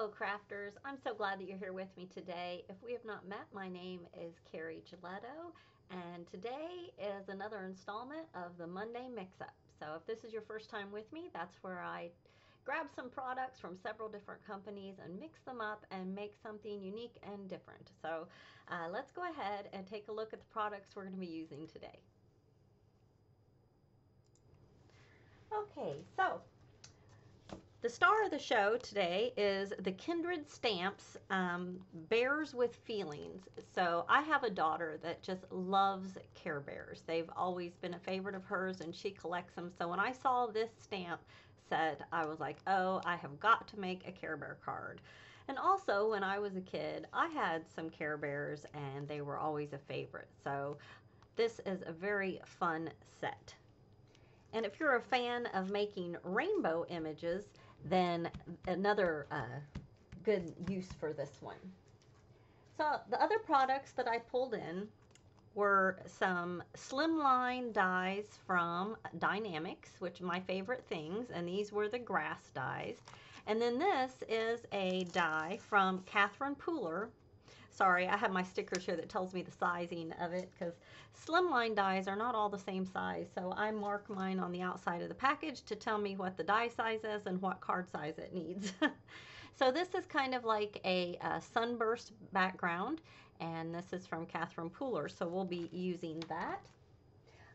Hello, crafters. I'm so glad that you're here with me today. If we have not met, my name is Carrie Giletto, and today is another installment of the Monday Mix-Up. So if this is your first time with me, that's where I grab some products from several different companies and mix them up and make something unique and different. So let's go ahead and take a look at the products we're going to be using today. Okay, so the star of the show today is the Kindred Stamps Bears with Feelings. So I have a daughter that just loves Care Bears. They've always been a favorite of hers and she collects them. So when I saw this stamp set, I was like, oh, I have got to make a Care Bear card. And also, when I was a kid, I had some Care Bears and they were always a favorite. So this is a very fun set. And if you're a fan of making rainbow images, then another good use for this one. So the other products that I pulled in were some slimline dies from Dynamics, which are my favorite things, and these were the grass dies. And then this is a die from Catherine Pooler. Sorry, I have my stickers here that tells me the sizing of it because slimline dies are not all the same size. So I mark mine on the outside of the package to tell me what the die size is and what card size it needs. So this is kind of like a sunburst background, and this is from Catherine Pooler, so we'll be using that.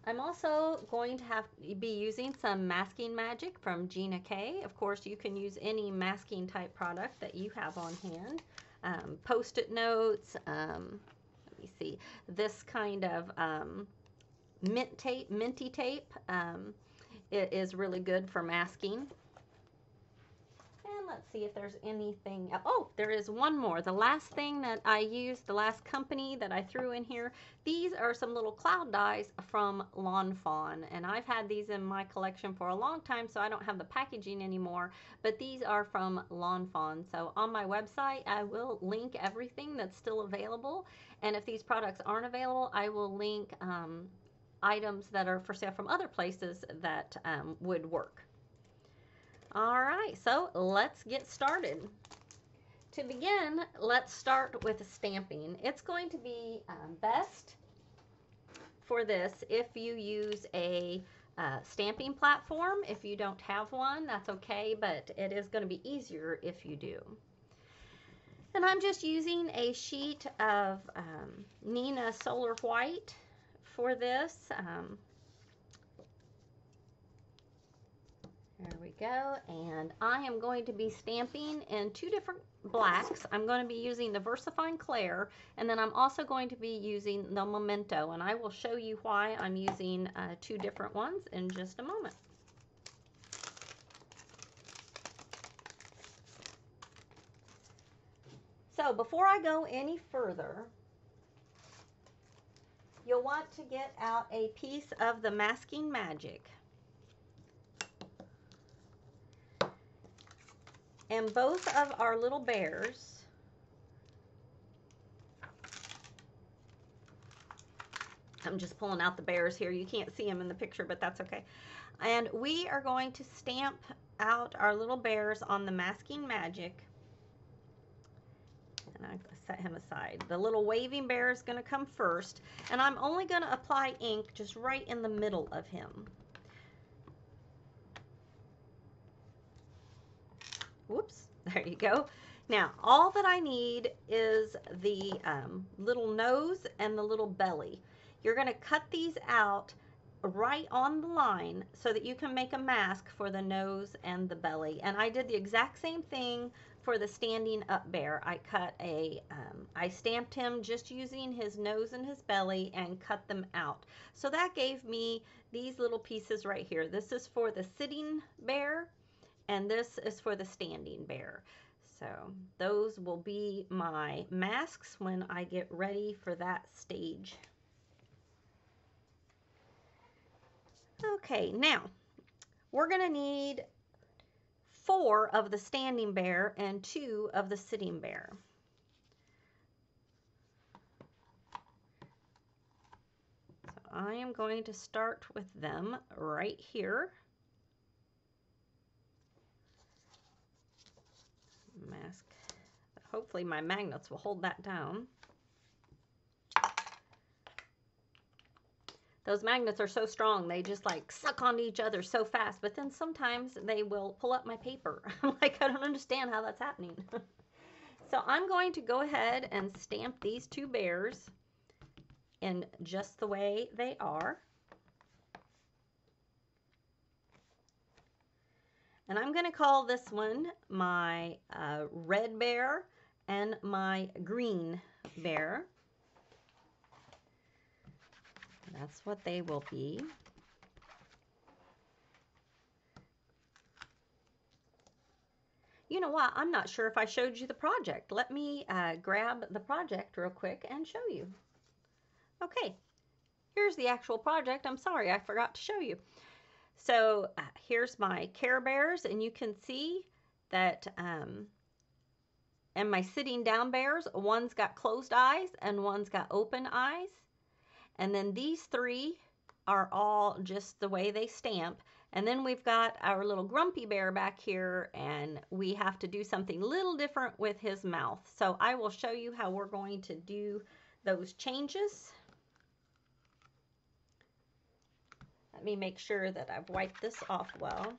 I'm also going to be using some masking magic from Gina K. Of course, you can use any masking type product that you have on hand. Post-it notes, let me see, this kind of minty tape, it is really good for masking. And let's see if there's anything. Oh, there is one more. The last thing that I used, the last company that I threw in here, these are some little cloud dies from Lawn Fawn. And I've had these in my collection for a long time, so I don't have the packaging anymore. But these are from Lawn Fawn. So on my website, I will link everything that's still available. And if these products aren't available, I will link items that are for sale from other places that would work. All right, so let's get started. To begin, let's start with stamping. It's going to be best for this if you use a stamping platform. If you don't have one, that's okay, but it is going to be easier if you do. And I'm just using a sheet of Neenah Solar White for this. There we go, and I am going to be stamping in two different blacks. I'm going to be using the VersaFine Clair, and then I'm also going to be using the Memento, and I will show you why I'm using two different ones in just a moment. So before I go any further, you'll want to get out a piece of the Masking Magic. And both of our little bears I'm just pulling out the bears here. You can't see them in the picture, but that's okay. And we are going to stamp out our little bears on the Masking Magic. And I set him aside. The little waving bear is going to come first. And I'm only going to apply ink just right in the middle of him. Whoops, there you go. Now, all that I need is the little nose and the little belly. You're going to cut these out right on the line so that you can make a mask for the nose and the belly. And I did the exact same thing for the standing up bear. I stamped him just using his nose and his belly and cut them out. So that gave me these little pieces right here. This is for the sitting bear, and this is for the standing bear. So those will be my masks when I get ready for that stage. Okay, now we're going to need 4 of the standing bear and 2 of the sitting bear. So I am going to start with them right here. Mask hopefully my magnets will hold that down. Those magnets are so strong, they just like suck onto each other so fast, but then sometimes they will pull up my paper. I'm like, I don't understand how that's happening. So I'm going to go ahead and stamp these two bears in just the way they are. And I'm going to call this one my red bear and my green bear. That's what they will be. You know what? I'm not sure if I showed you the project. Let me grab the project real quick and show you. Okay, here's the actual project. I'm sorry, I forgot to show you. So here's my Care Bears, and you can see that, and my sitting down bears, one's got closed eyes and one's got open eyes. And then these three are all just the way they stamp. And then we've got our little grumpy bear back here, and we have to do something a little different with his mouth. So I will show you how we're going to do those changes. Let me make sure that I've wiped this off well.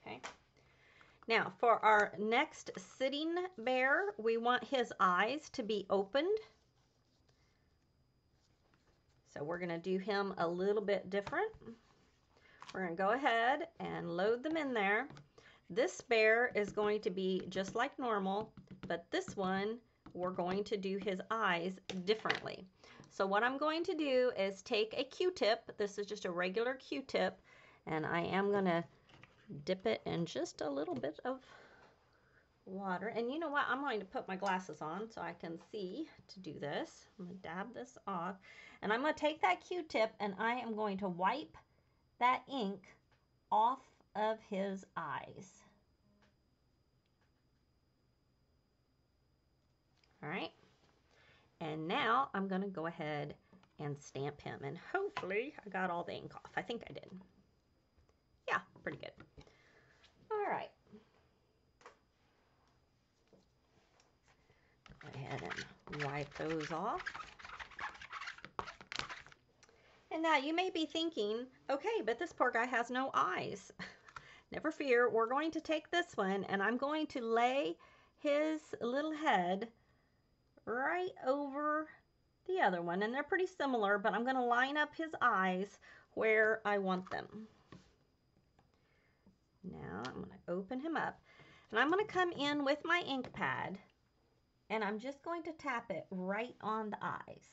Okay. Now for our next sitting bear, we want his eyes to be opened. So we're going to do him a little bit different. We're going to go ahead and load them in there. This bear is going to be just like normal, but this one, we're going to do his eyes differently. So what I'm going to do is take a Q-tip. This is just a regular Q-tip, and I am going to dip it in just a little bit of water. And you know what? I'm going to put my glasses on so I can see to do this. I'm going to dab this off. And I'm going to take that Q-tip and I am going to wipe that ink off of his eyes. All right. And now I'm going to go ahead and stamp him. And hopefully I got all the ink off. I think I did. Yeah, pretty good. All right. Go ahead and wipe those off. And now you may be thinking, okay, but this poor guy has no eyes. Never fear, we're going to take this one and I'm going to lay his little head right over the other one. And they're pretty similar, but I'm going to line up his eyes where I want them. Now I'm going to open him up and I'm going to come in with my ink pad and I'm just going to tap it right on the eyes.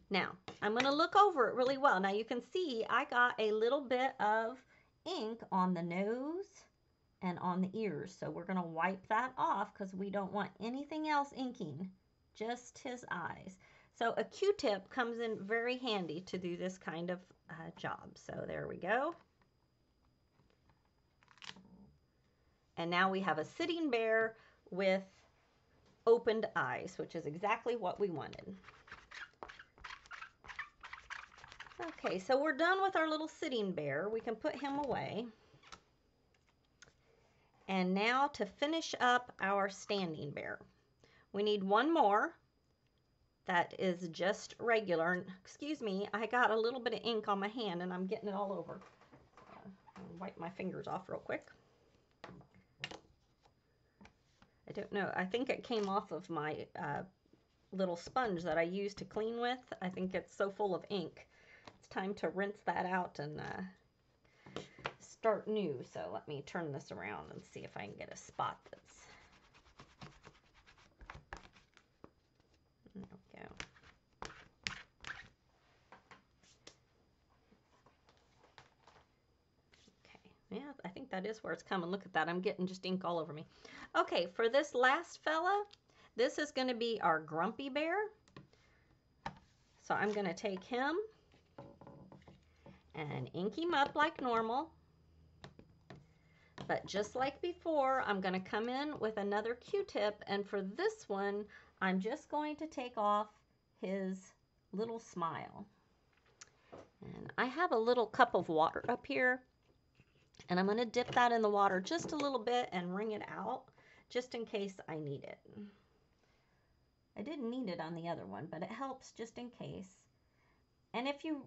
Now, I'm going to look over it really well. Now, you can see I got a little bit of ink on the nose and on the ears. So we're going to wipe that off because we don't want anything else inking, just his eyes. So a Q-tip comes in very handy to do this kind of job. So there we go. And now we have a sitting bear with opened eyes, which is exactly what we wanted. Okay, so we're done with our little sitting bear. We can put him away. And now to finish up our standing bear, we need one more that is just regular. Excuse me, I got a little bit of ink on my hand and I'm getting it all over. I'll wipe my fingers off real quick. I don't know, I think it came off of my little sponge that I use to clean with. I think it's so full of ink. It's time to rinse that out and start new. So let me turn this around and see if I can get a spot that's... There we go. Okay, yeah, I think that is where it's coming. Look at that, I'm getting just ink all over me. Okay, for this last fella, this is going to be our grumpy bear. So I'm going to take him and ink him up like normal. But just like before, I'm going to come in with another Q-tip, and for this one, I'm just going to take off his little smile. And I have a little cup of water up here, and I'm going to dip that in the water just a little bit and wring it out. just in case I need it. I didn't need it on the other one, but it helps just in case. And if you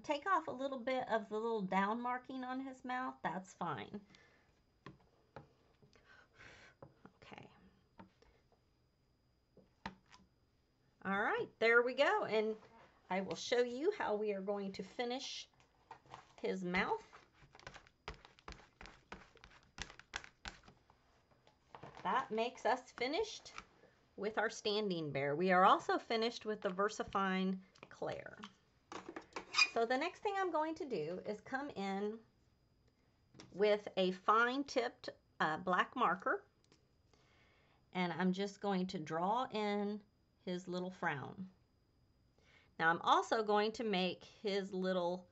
take off a little bit of the little down marking on his mouth, that's fine. Okay. All right, there we go. And I will show you how we are going to finish his mouth. That makes us finished with our standing bear. We are also finished with the VersaFine Clair. So the next thing I'm going to do is come in with a fine tipped black marker, and I'm just going to draw in his little frown. Now I'm also going to make his little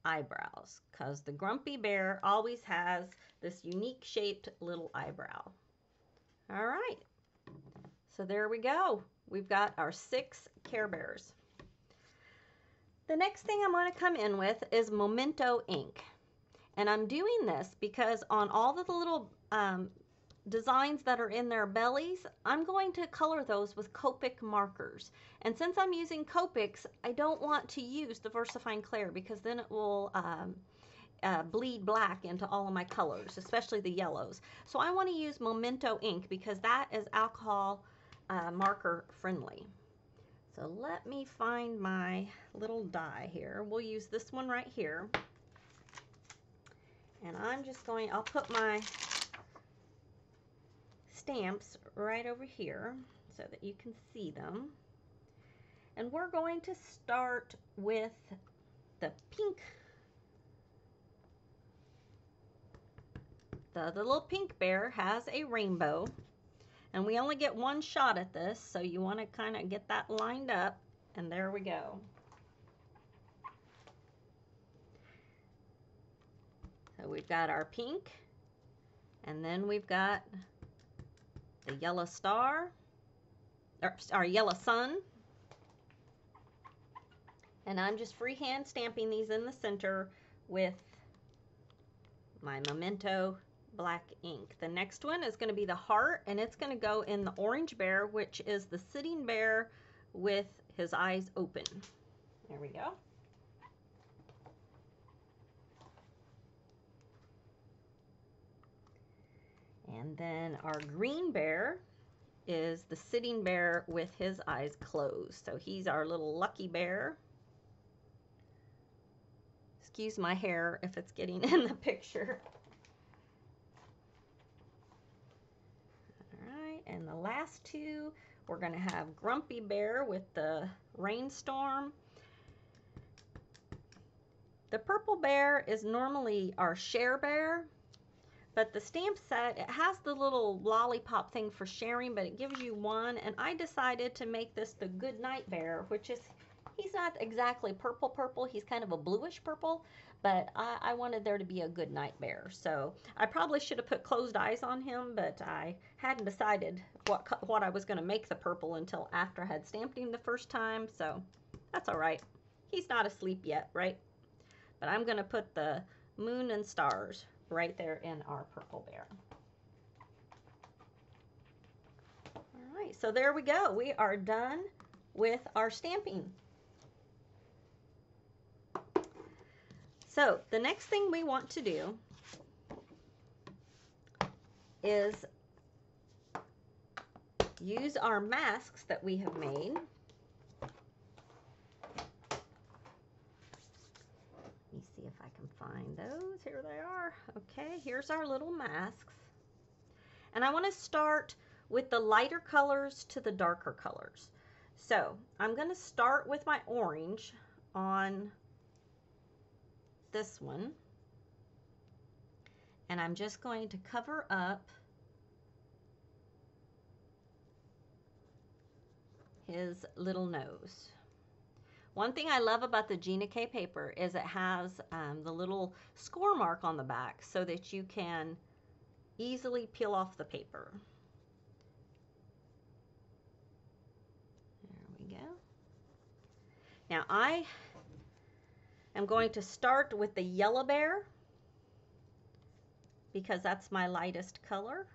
eyebrows, because the grumpy bear always has this unique shaped little eyebrow. All right, so there we go. We've got our 6 Care Bears. The next thing I'm going to come in with is Memento ink. And I'm doing this because on all of the little designs that are in their bellies, I'm going to color those with Copic markers. And since I'm using Copics, I don't want to use the VersaFine Clair because then it will bleed black into all of my colors, especially the yellows. So I want to use Memento ink because that is alcohol marker friendly. So let me find my little die here. We'll use this one right here. And I'm just going, I'll put my stamps right over here so that you can see them. And we're going to start with the pink. The little pink bear has a rainbow. And we only get one shot at this, so you want to kind of get that lined up. And there we go. So we've got our pink, and then we've got the yellow star, or our yellow sun. And I'm just freehand stamping these in the center with my Memento black ink. The next one is going to be the heart, and it's going to go in the orange bear, which is the sitting bear with his eyes open. There we go. And then our green bear is the sitting bear with his eyes closed. So he's our little lucky bear. Excuse my hair if it's getting in the picture. And the last two, we're going to have Grumpy Bear with the rainstorm. The purple bear is normally our share bear, but the stamp set, it has the little lollipop thing for sharing, but it gives you one, and I decided to make this the Good Night Bear, which is, he's not exactly purple, he's kind of a bluish purple, but I wanted there to be a Good Night Bear. So I probably should have put closed eyes on him, but I hadn't decided what I was going to make the purple until after I had stamped him the first time, so that's all right. He's not asleep yet, right? But I'm going to put the moon and stars right there in our purple bear. All right, so there we go. We are done with our stamping. So the next thing we want to do is use our masks that we have made. Let me see if I can find those. Here they are. Okay, here's our little masks. And I want to start with the lighter colors to the darker colors. So I'm going to start with my orange on this one, and I'm just going to cover up his little nose. One thing I love about the Gina K paper is it has the little score mark on the back so that you can easily peel off the paper. There we go. Now I I'm going to start with the yellow bear because that's my lightest color.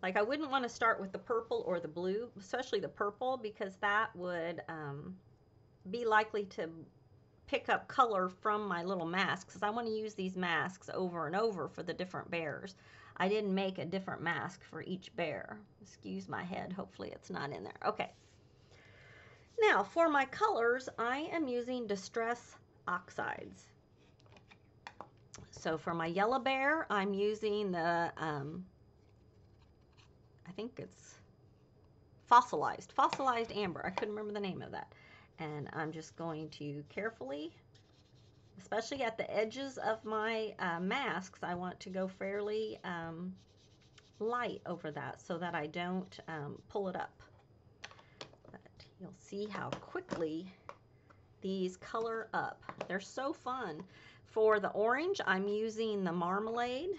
Like I wouldn't want to start with the purple or the blue, especially the purple, because that would be likely to pick up color from my little masks, because I want to use these masks over and over for the different bears. I didn't make a different mask for each bear. Excuse my head, hopefully it's not in there. Okay. Now for my colors, I am using Distress Oxides. So for my yellow bear, I'm using the, I think it's fossilized amber. I couldn't remember the name of that. And I'm just going to carefully, especially at the edges of my masks, I want to go fairly light over that so that I don't pull it up. But you'll see how quickly these color up. They're so fun. For the orange, I'm using the Marmalade.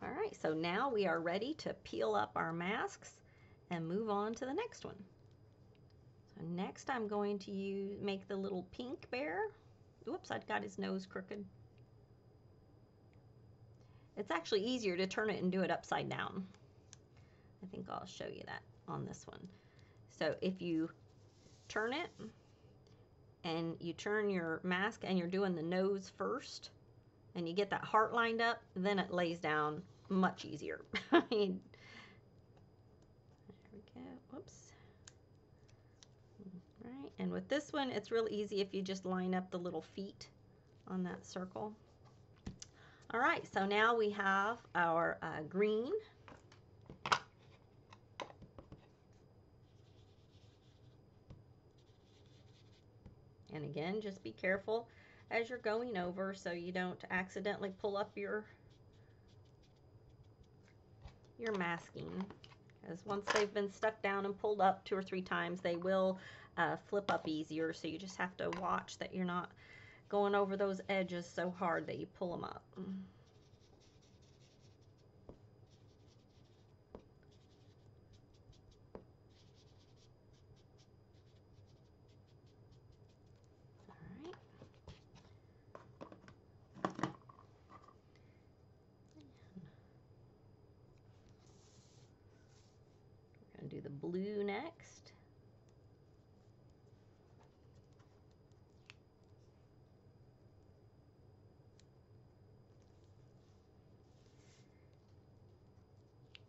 All right, so now we are ready to peel up our masks and move on to the next one. So next I'm going to make the little pink bear. Whoops, I've got his nose crooked. It's actually easier to turn it and do it upside down. I think I'll show you that on this one. So if you turn it and you turn your mask and you're doing the nose first and you get that heart lined up, then it lays down much easier. I mean, there we go. Whoops. Right, and with this one, it's real easy if you just line up the little feet on that circle. All right, so now we have our green. And again, just be careful as you're going over so you don't accidentally pull up your masking. Because once they've been stuck down and pulled up 2 or 3 times, they will flip up easier. So you just have to watch that you're not going over those edges so hard that you pull them up. Do the blue next.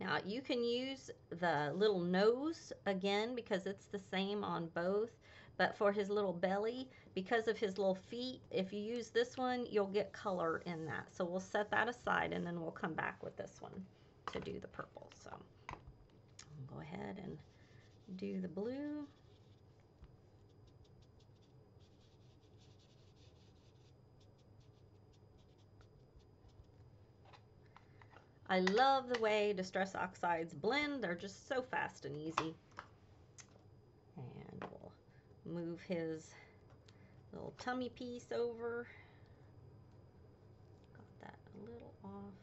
Now you can use the little nose again because it's the same on both, but for his little belly, because of his little feet, if you use this one, you'll get color in that. So we'll set that aside and then we'll come back with this one to do the purple. So I'll go ahead and do the blue. I love the way Distress Oxides blend. They're just so fast and easy. And we'll move his little tummy piece over. Got that a little off.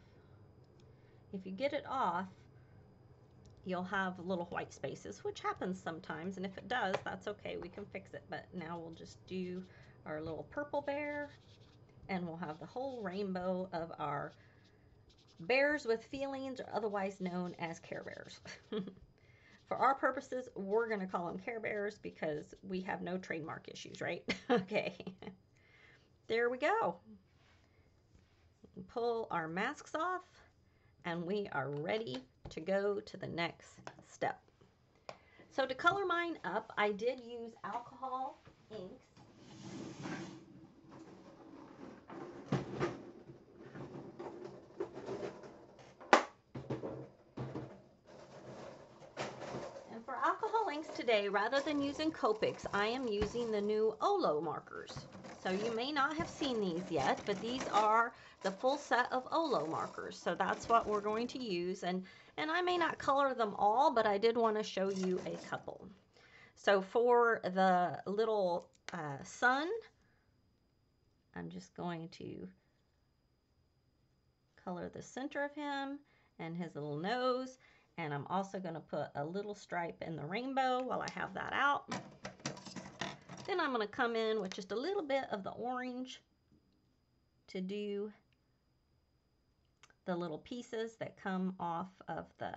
If you get it off, you'll have little white spaces, which happens sometimes, and if it does, that's okay, we can fix it. But now we'll just do our little purple bear, and we'll have the whole rainbow of our bears with feelings, or otherwise known as Care Bears. For our purposes, we're going to call them Care Bears because we have no trademark issues, right? Okay. There we go. Pull our masks off, and we are ready to go to the next step. So to color mine up, I did use alcohol inks. And for alcohol inks today, rather than using Copics, I am using the new Olo markers. So you may not have seen these yet, but these are the full set of Olo markers. So that's what we're going to use. And I may not color them all, but I did want to show you a couple. So for the little sun, I'm just going to color the center of him and his little nose. And I'm also going to put a little stripe in the rainbow while I have that out. Then I'm going to come in with just a little bit of the orange to do the little pieces that come off of the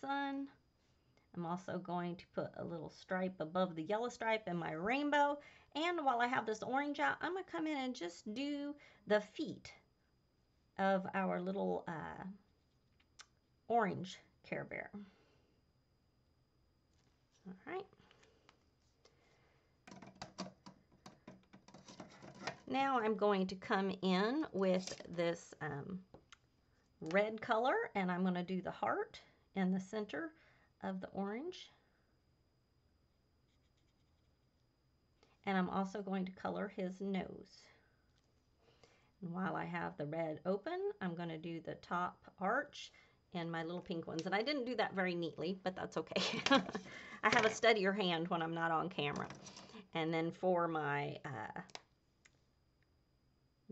sun. I'm also going to put a little stripe above the yellow stripe in my rainbow. And while I have this orange out, I'm going to come in and just do the feet of our little orange Care Bear. All right. Now I'm going to come in with this red color, and I'm going to do the heart in the center of the orange. And I'm also going to color his nose. And while I have the red open, I'm going to do the top arch and my little pink ones. And I didn't do that very neatly, but that's okay. I have a steadier hand when I'm not on camera. And then for my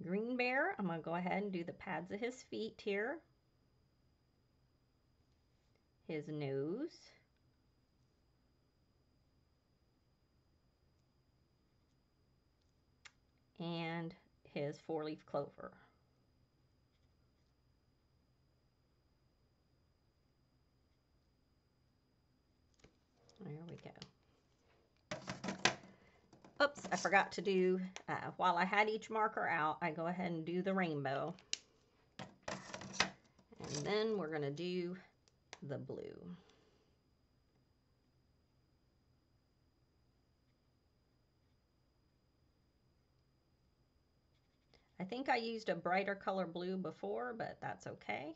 green bear, I'm going to go ahead and do the pads of his feet here. His nose. And his four-leaf clover. There we go. Oops, I forgot to do, while I had each marker out, I go ahead and do the rainbow. And then we're going to do the blue. I think I used a brighter color blue before, but that's okay.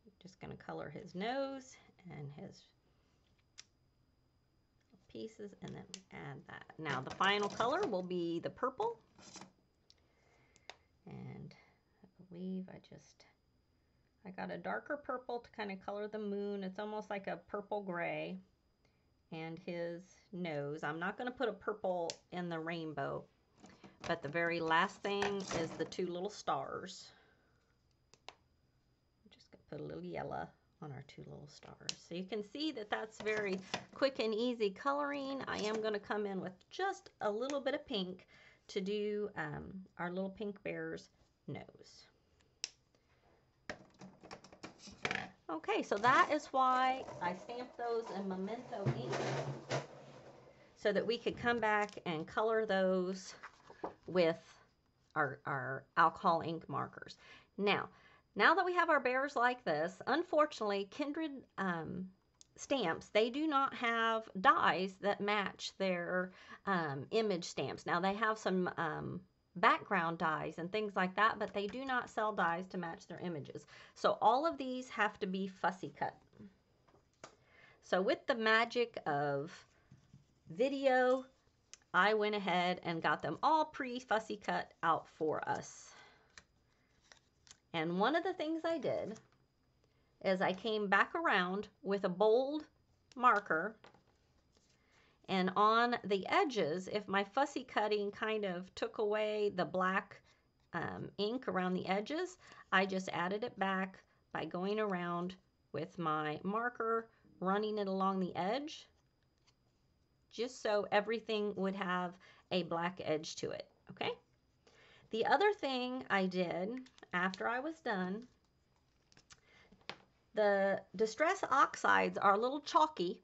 I'm just going to color his nose and his pieces and then add that. Now the final color will be the purple. And I believe I got a darker purple to kind of color the moon. It's almost like a purple gray. And his nose. I'm not going to put a purple in the rainbow, but the very last thing is the two little stars. I'm just going to put a little yellow on our two little stars. So you can see that that's very quick and easy coloring. I am going to come in with just a little bit of pink to do our little pink bear's nose. Okay, so that is why I stamped those in Memento ink, so that we could come back and color those with our alcohol ink markers. Now that we have our bears like this, unfortunately, Kindred stamps, they do not have dies that match their image stamps. Now, they have some background dies and things like that, but they do not sell dies to match their images. So all of these have to be fussy cut. So with the magic of video, I went ahead and got them all pre-fussy cut out for us. And one of the things I did is I came back around with a bold marker, and on the edges, if my fussy cutting kind of took away the black ink around the edges, I just added it back by going around with my marker, running it along the edge, just so everything would have a black edge to it, okay? The other thing I did after I was done, the Distress Oxides are a little chalky.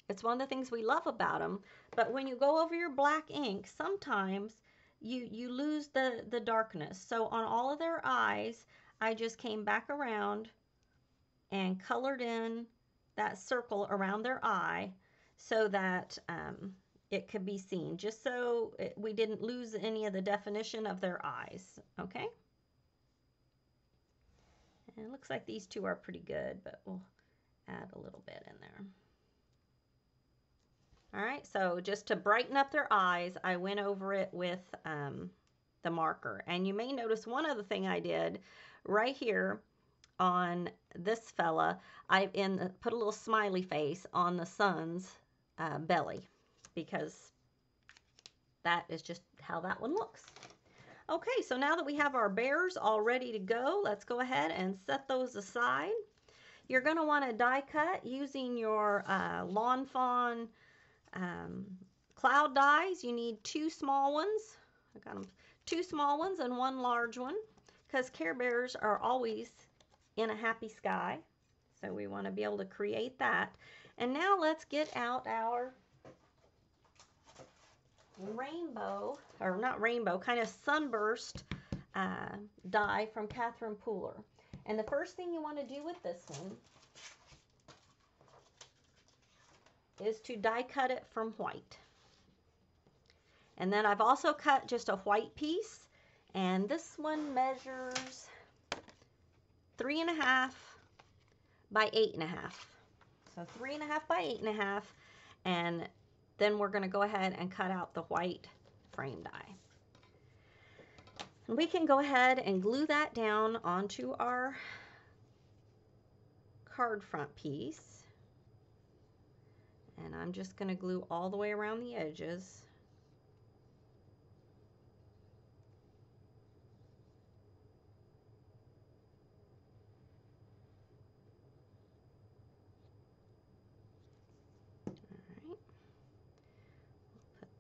It's one of the things we love about them, but when you go over your black ink, sometimes you lose the darkness. So on all of their eyes, I just came back around and colored in that circle around their eye so that it could be seen, just so we didn't lose any of the definition of their eyes, okay? And it looks like these two are pretty good, but we'll add a little bit in there. All right, so just to brighten up their eyes, I went over it with the marker. And you may notice one other thing I did right here on this fella. I put a little smiley face on the sun's belly, because that is just how that one looks. Okay, so now that we have our bears all ready to go, let's go ahead and set those aside. You're going to want to die cut using your Lawn Fawn cloud dies. You need 2 small ones. I got them 2 small ones and 1 large one because Care Bears are always in a happy sky. So we want to be able to create that. And now let's get out our rainbow, or not rainbow, kind of sunburst die from Catherine Pooler. And the first thing you want to do with this one is to die cut it from white. And then I've also cut just a white piece, and this one measures 3.5 by 8.5. So 3.5 by 8.5, and then we're going to go ahead and cut out the white frame die. And we can go ahead and glue that down onto our card front piece. And I'm just going to glue all the way around the edges.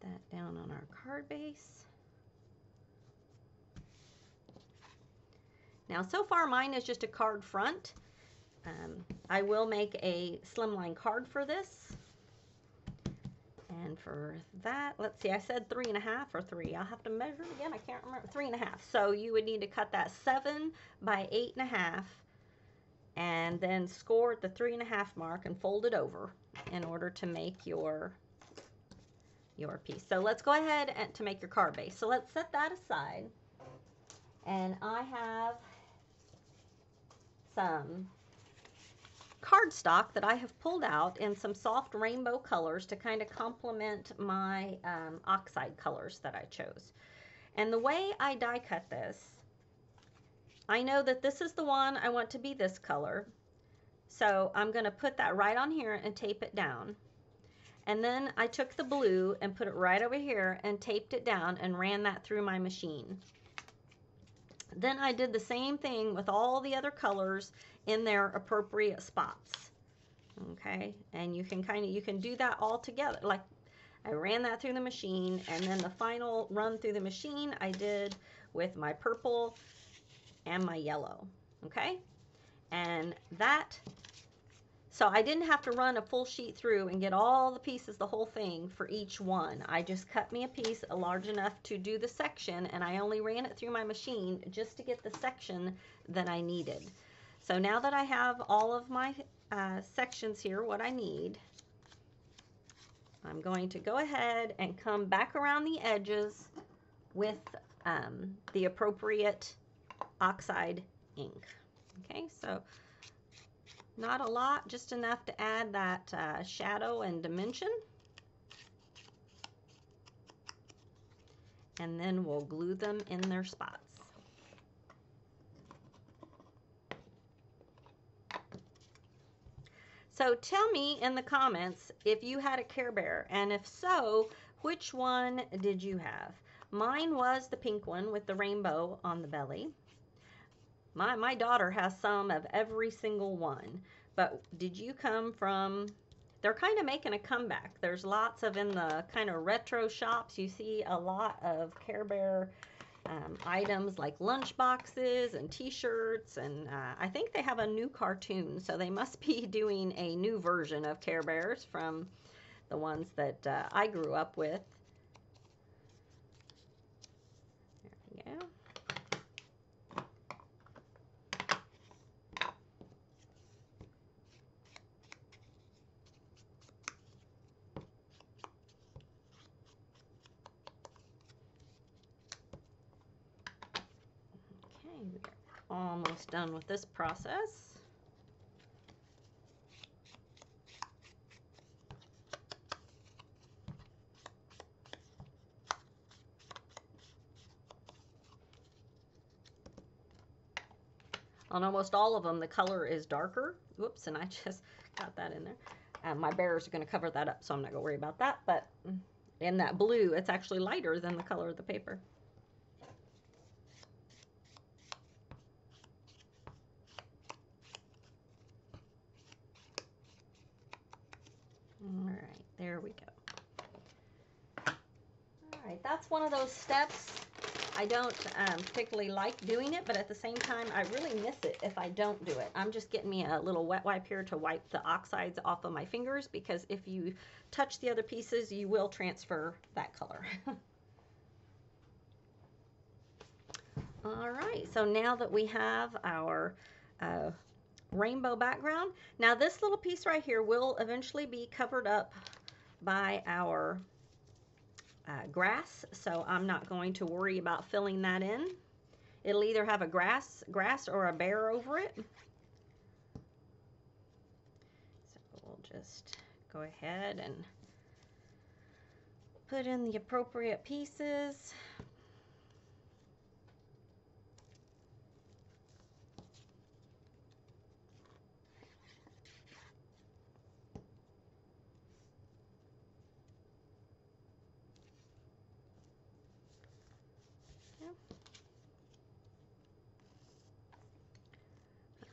That down on our card base. Now, so far mine is just a card front. I will make a slimline card for this. And for that, let's see, I said 3.5 or 3. I'll have to measure it again. I can't remember. 3.5. So you would need to cut that 7 by 8.5 and then score at the 3.5 mark and fold it over in order to make your piece. So let's go ahead and to make your card base. So let's set that aside. And I have some cardstock that I have pulled out in some soft rainbow colors to kind of complement my oxide colors that I chose. And the way I die cut this, I know that this is the one I want to be this color. So I'm going to put that right on here and tape it down. And then I took the blue and put it right over here and taped it down and ran that through my machine. Then I did the same thing with all the other colors in their appropriate spots. Okay, and you can do that all together. Like I ran that through the machine, and then the final run through the machine I did with my purple and my yellow. Okay, and that, so I didn't have to run a full sheet through and get all the pieces, the whole thing for each one. I just cut me a piece large enough to do the section, and I only ran it through my machine just to get the section that I needed. So now that I have all of my sections here, what I need, I'm going to go ahead and come back around the edges with the appropriate oxide ink. Okay, so not a lot, just enough to add that shadow and dimension. And then we'll glue them in their spots. So tell me in the comments if you had a Care Bear, and if so, which one did you have? Mine was the pink one with the rainbow on the belly. My daughter has some of every single one, but did you come from, they're kind of making a comeback. There's lots of, in the kind of retro shops, you see a lot of Care Bear items like lunch boxes and t-shirts, and I think they have a new cartoon, so they must be doing a new version of Care Bears from the ones that I grew up with. There we go. We're almost done with this process. On almost all of them, the color is darker. Whoops, and I just got that in there. My bears are going to cover that up, so I'm not going to worry about that. But in that blue, it's actually lighter than the color of the paper. that's one of those steps. I don't particularly like doing it, but at the same time, I really miss it if I don't do it. I'm just getting me a little wet wipe here to wipe the oxides off of my fingers, because if you touch the other pieces, you will transfer that color. All right, so now that we have our rainbow background, now this little piece right here will eventually be covered up by our grass, so I'm not going to worry about filling that in. It'll either have a grass or a bear over it. So we'll just go ahead and put in the appropriate pieces.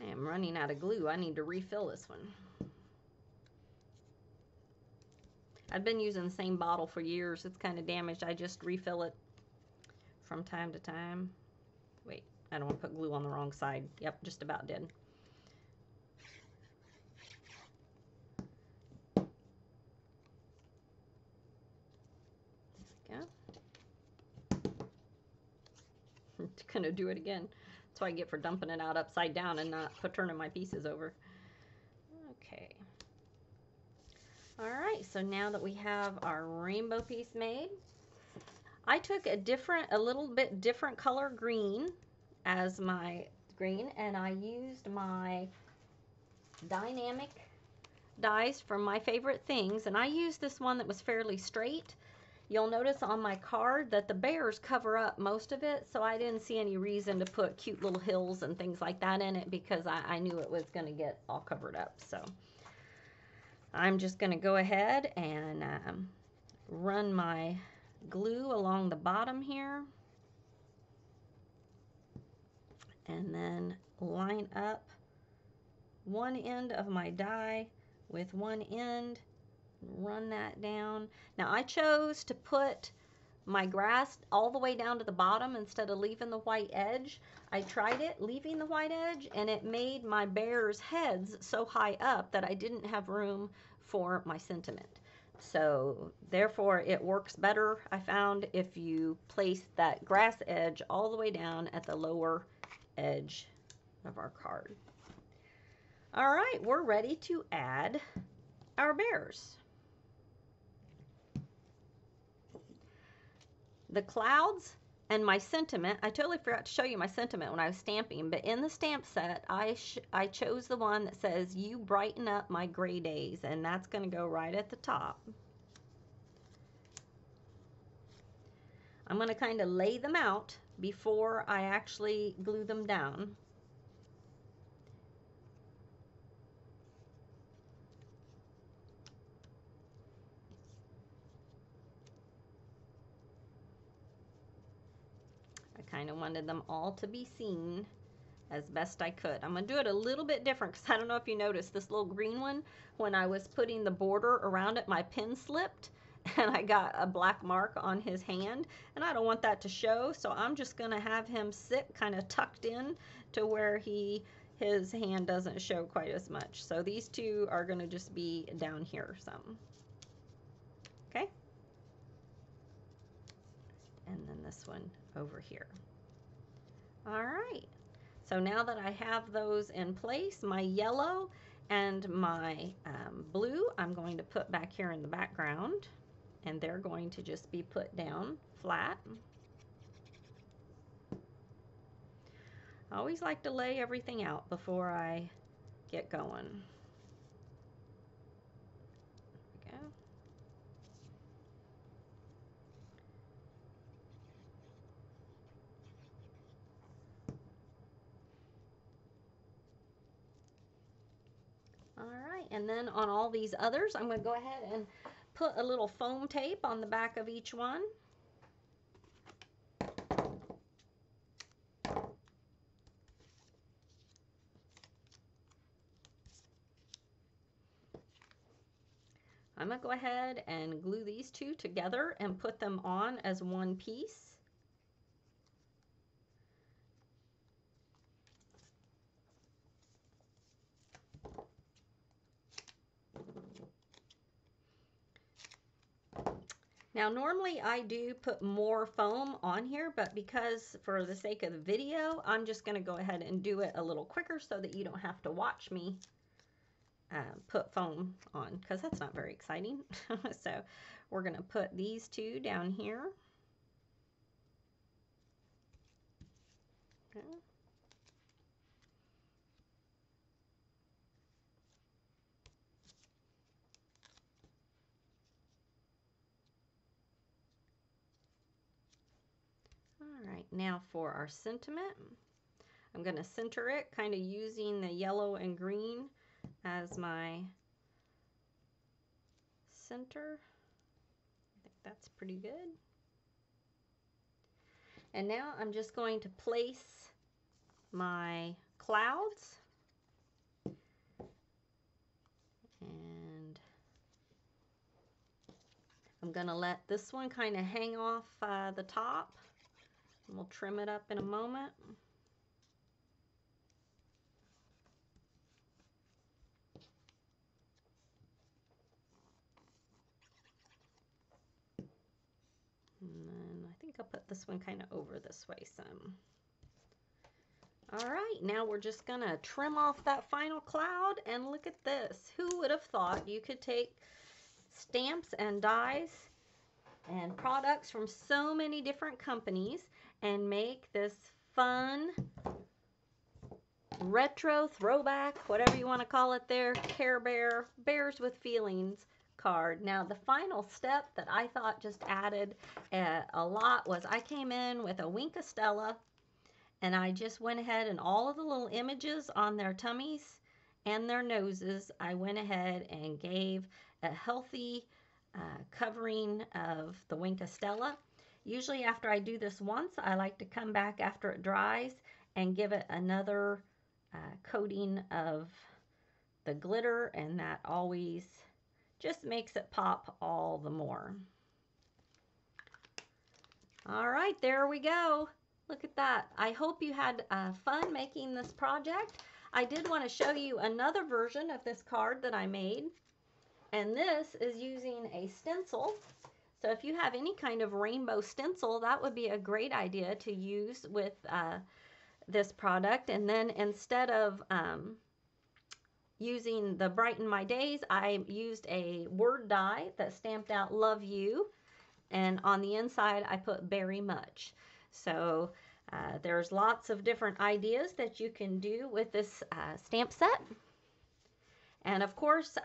I am running out of glue. I need to refill this one. I've been using the same bottle for years. It's kind of damaged. I just refill it from time to time. Wait, I don't want to put glue on the wrong side. Yep, just about did. There we go. I'm gonna do it again. That's what I get for dumping it out upside down and not turning my pieces over. Okay. All right, so now that we have our rainbow piece made, I took a little bit different color green as my green, and I used my dynamic dies from My Favorite Things, and I used this one that was fairly straight. You'll notice on my card that the bears cover up most of it, so I didn't see any reason to put cute little hills and things like that in it, because I knew it was going to get all covered up. So I'm just going to go ahead and run my glue along the bottom here, and then line up one end of my die with one end, run that down. Now I chose to put my grass all the way down to the bottom instead of leaving the white edge. I tried it leaving the white edge, and it made my bears' heads so high up that I didn't have room for my sentiment. So therefore it works better, I found, if you place that grass edge all the way down at the lower edge of our card. All right, we're ready to add our bears. The clouds and my sentiment, I totally forgot to show you my sentiment when I was stamping, but in the stamp set, I chose the one that says, "You brighten up my gray days," and that's going to go right at the top. I'm going to kind of lay them out before I actually glue them down. I kind of wanted them all to be seen as best I could. I'm going to do it a little bit different, because I don't know if you noticed this little green one, when I was putting the border around it, my pen slipped and I got a black mark on his hand, and I don't want that to show, so I'm just going to have him sit kind of tucked in to where his hand doesn't show quite as much. So these two are going to just be down here some. Okay? And then this one over here. All right. So now that I have those in place, my yellow and my blue, I'm going to put back here in the background, and they're going to just be put down flat. I always like to lay everything out before I get going. There we go. All right, and then on all these others, I'm going to go ahead and put a little foam tape on the back of each one. I'm going to go ahead and glue these two together and put them on as one piece. Now, normally I do put more foam on here, but because for the sake of the video, I'm just going to go ahead and do it a little quicker so that you don't have to watch me put foam on, because that's not very exciting. So we're going to put these two down here. Okay. All right, now for our sentiment. I'm going to center it, kind of using the yellow and green as my center. I think that's pretty good. And now I'm just going to place my clouds. And I'm going to let this one kind of hang off the top. And we'll trim it up in a moment. And then I think I'll put this one kind of over this way some. All right, now we're just gonna trim off that final cloud, and look at this. Who would have thought you could take stamps and dies and products from so many different companies and make this fun retro throwback, whatever you want to call it there, Care Bear, Bears with Feelings card. Now, the final step that I thought just added a lot was I came in with a Wink Stella, and I just went ahead and all of the little images on their tummies and their noses, I went ahead and gave a healthy covering of the Wink Stella. Usually after I do this once, I like to come back after it dries and give it another coating of the glitter, and that always just makes it pop all the more. All right, there we go. Look at that. I hope you had fun making this project. I did want to show you another version of this card that I made, and this is using a stencil. So if you have any kind of rainbow stencil, that would be a great idea to use with this product. And then instead of using the Brighten My Days, I used a word die that stamped out Love You, and on the inside I put Very Much. So there's lots of different ideas that you can do with this stamp set. And of course,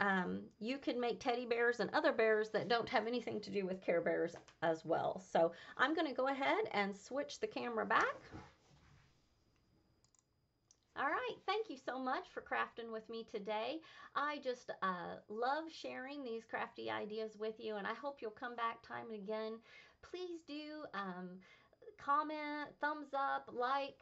you can make teddy bears and other bears that don't have anything to do with Care Bears as well. So I'm going to go ahead and switch the camera back. All right, thank you so much for crafting with me today. I just love sharing these crafty ideas with you, and I hope you'll come back time and again. Please do comment, thumbs up, like,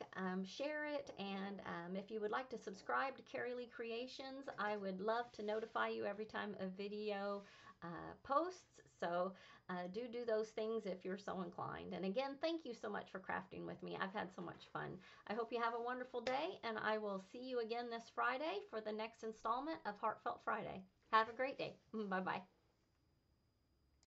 share it, and if you would like to subscribe to Carrie Lee Creations, I would love to notify you every time a video posts. So do those things if you're so inclined. And again, thank you so much for crafting with me. I've had so much fun. I hope you have a wonderful day, and I will see you again this Friday for the next installment of Heartfelt Friday. Have a great day. Bye-bye.